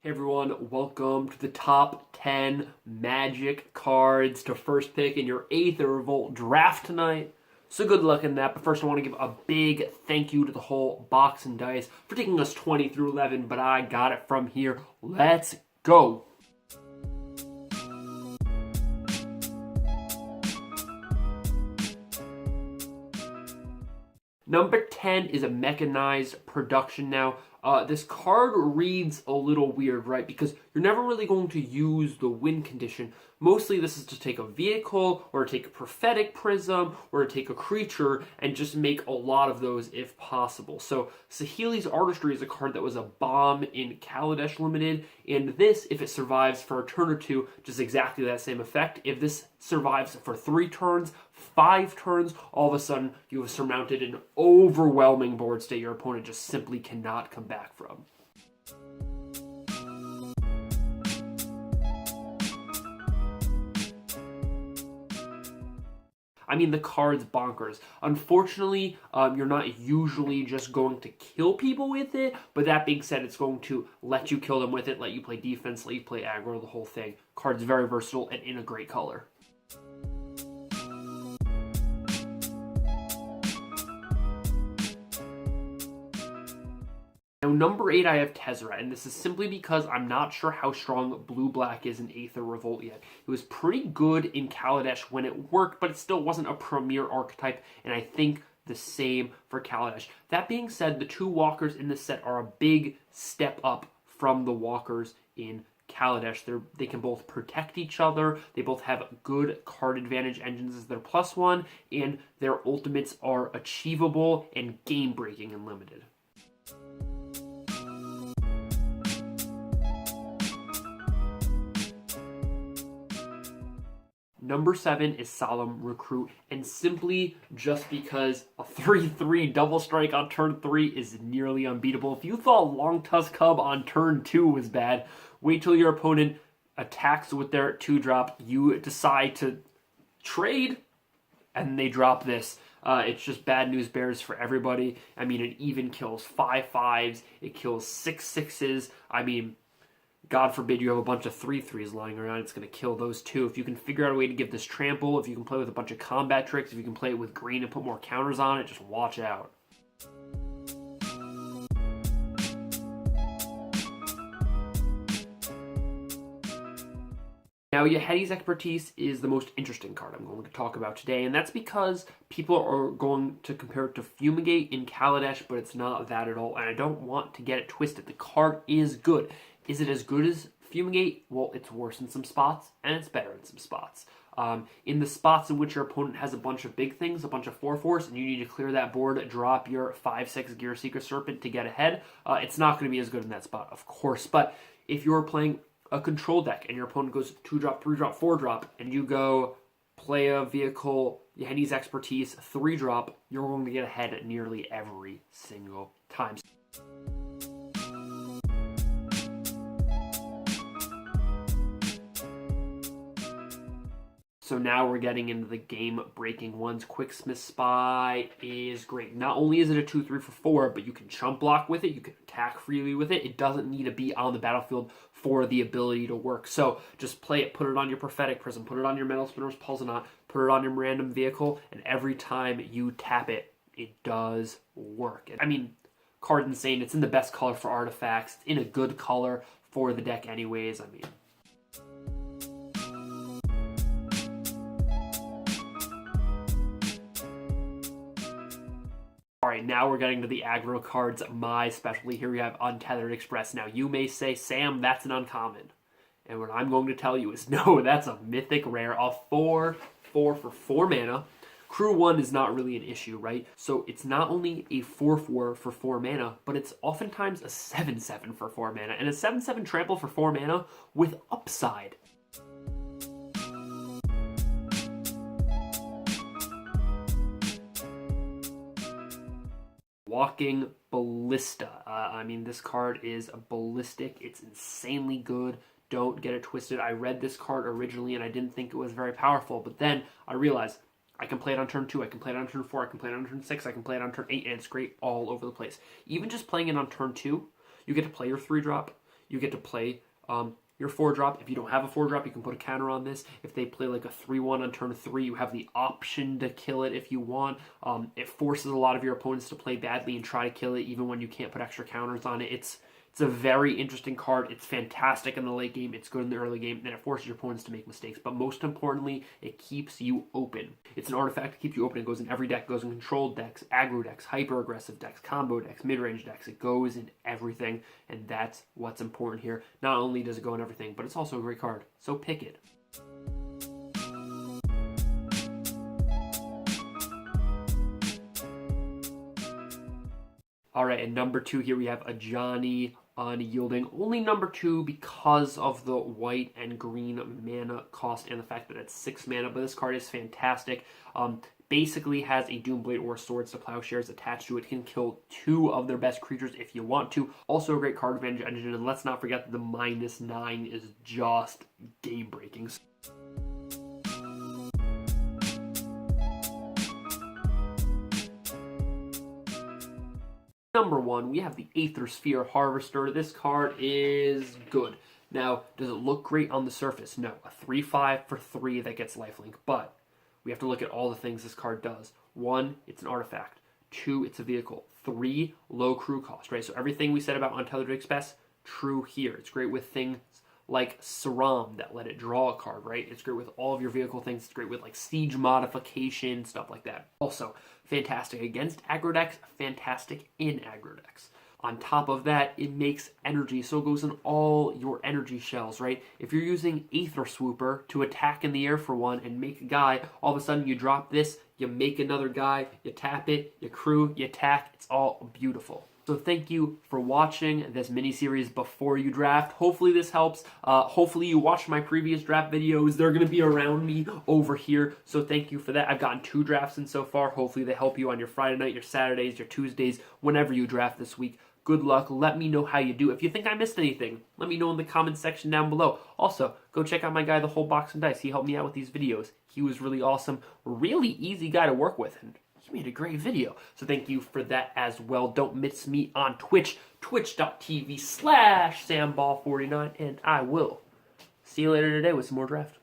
Hey everyone, welcome to the top 10 Magic cards to first pick in your Aether Revolt draft tonight. So good luck in that, but first I want to give a big thank you to the whole box and dice for taking us 20 through 11, but I got it from here. Let's go! Number 10 is a mechanized production now. This card reads a little weird, right? Because you're never really going to use the win condition. Mostly this is to take a vehicle, or take a prophetic prism, or take a creature, and just make a lot of those if possible. So Saheeli's Artistry is a card that was a bomb in Kaladesh Limited, and this, if it survives for a turn or two, just exactly that same effect. If this survives for 3 turns, 5 turns, all of a sudden you have surmounted an overwhelming board state your opponent just simply cannot come back from. I mean, the card's bonkers. Unfortunately, you're not usually just going to kill people with it, but that being said, it's going to let you kill them with it, let you play defense, let you play aggro, the whole thing. Card's very versatile and in a great color. Now, number 8, I have Tezzeret, and this is simply because I'm not sure how strong blue-black is in Aether Revolt yet. It was pretty good in Kaladesh when it worked, but it still wasn't a premier archetype, and I think the same for Kaladesh. That being said, the 2 walkers in this set are a big step up from the walkers in Kaladesh. They can both protect each other, they both have good card advantage engines as their +1, and their ultimates are achievable and game-breaking and limited. Number 7 is Solemn Recruit, and simply just because a 3/3 double strike on turn 3 is nearly unbeatable. If you thought Long Tusk Cub on turn 2 was bad, wait till your opponent attacks with their 2-drop, you decide to trade, and they drop this. It's just bad news bears for everybody. I mean, it even kills 5/5s, it kills 6/6s. I mean, God forbid you have a bunch of 3/3s lying around, it's going to kill those too. If you can figure out a way to give this trample, if you can play with a bunch of combat tricks, if you can play it with green and put more counters on it, just watch out. Now, Yehedi's Expertise is the most interesting card I'm going to talk about today, and that's because people are going to compare it to Fumigate in Kaladesh, but it's not that at all, and I don't want to get it twisted. The card is good. Is it as good as Fumigate? Well, it's worse in some spots, and it's better in some spots. In the spots in which your opponent has a bunch of big things, a bunch of 4/4s, and you need to clear that board, drop your 5/6 Gear Seeker Serpent to get ahead, it's not going to be as good in that spot, of course. But if you're playing a control deck and your opponent goes 2-drop, 3-drop, 4-drop, and you go play a vehicle, Yehedi's Expertise, 3-drop, you're going to get ahead nearly every single time. So now we're getting into the game-breaking ones. Quicksmith Spy is great. Not only is it a 2/3 for 4, but you can chump block with it, you can attack freely with it. It doesn't need to be on the battlefield for the ability to work. So just play it, put it on your Prophetic Prism, put it on your Metal Spinner's Pulsonaught, put it on your random vehicle, and every time you tap it, it does work. I mean, card's insane. It's in the best color for artifacts. It's in a good color for the deck anyways. I mean, alright, now we're getting to the aggro cards, my specialty. Here we have Untethered Express. Now, you may say, Sam, that's an uncommon. And what I'm going to tell you is, no, that's a mythic rare. A 4/4 for 4 mana. Crew 1 is not really an issue, right? So it's not only a 4/4 for 4 mana, but it's oftentimes a 7/7 for 4 mana. And a 7/7 trample for 4 mana with upside. Walking Ballista. I mean, this card is ballistic. It's insanely good. Don't get it twisted. I read this card originally and I didn't think it was very powerful, but then I realized I can play it on turn 2, I can play it on turn 4, I can play it on turn 6, I can play it on turn 8, and it's great all over the place. Even just playing it on turn 2, you get to play your 3-drop, you get to play your 4-drop. If you don't have a 4-drop, you can put a counter on this. If they play like a 3-1 on turn 3, you have the option to kill it if you want. It forces a lot of your opponents to play badly and try to kill it even when you can't put extra counters on it. It's a very interesting card. It's fantastic in the late game. It's good in the early game, and it forces your opponents to make mistakes. But most importantly, it keeps you open. It's an artifact that keeps you open. It goes in every deck. It goes in controlled decks, aggro decks, hyper-aggressive decks, combo decks, mid-range decks. It goes in everything, and that's what's important here. Not only does it go in everything, but it's also a great card. So pick it. All right, and number 2 here we have a Johnny Unyielding. Only number 2 because of the white and green mana cost and the fact that it's 6 mana, but this card is fantastic. Basically has a Doomblade or Swords to Plowshares attached to it. It can kill 2 of their best creatures if you want to. Also a great card advantage engine, and let's not forget that the -9 is just game-breaking. Number 1, we have the Aether Sphere Harvester. This card is good. Now, does it look great on the surface? No. A 3/5 for 3 that gets lifelink, but we have to look at all the things this card does. 1, it's an artifact. 2, it's a vehicle. 3, low crew cost, right? So everything we said about Untethered Express, true here. It's great with things like Saram that let it draw a card, right? It's great with all of your vehicle things. It's great with like siege modification, stuff like that. Also, fantastic against aggro decks, fantastic in aggro decks. On top of that, it makes energy, so it goes in all your energy shells, right? If you're using Aether Swooper to attack in the air for 1 and make a guy, all of a sudden you drop this, you make another guy, you tap it, you crew, you attack. It's all beautiful. So thank you for watching this mini-series before you draft. Hopefully this helps. Hopefully you watched my previous draft videos. They're going to be around me over here. So thank you for that. I've gotten 2 drafts in so far. Hopefully they help you on your Friday night, your Saturdays, your Tuesdays, whenever you draft this week. Good luck. Let me know how you do. If you think I missed anything, let me know in the comments section down below. Also, go check out my guy, The Whole Box and Dice. He helped me out with these videos. He was really awesome. Really easy guy to work with. And he made a great video. So thank you for that as well. Don't miss me on Twitch, twitch.tv/SamBall49. And I will see you later today with some more draft.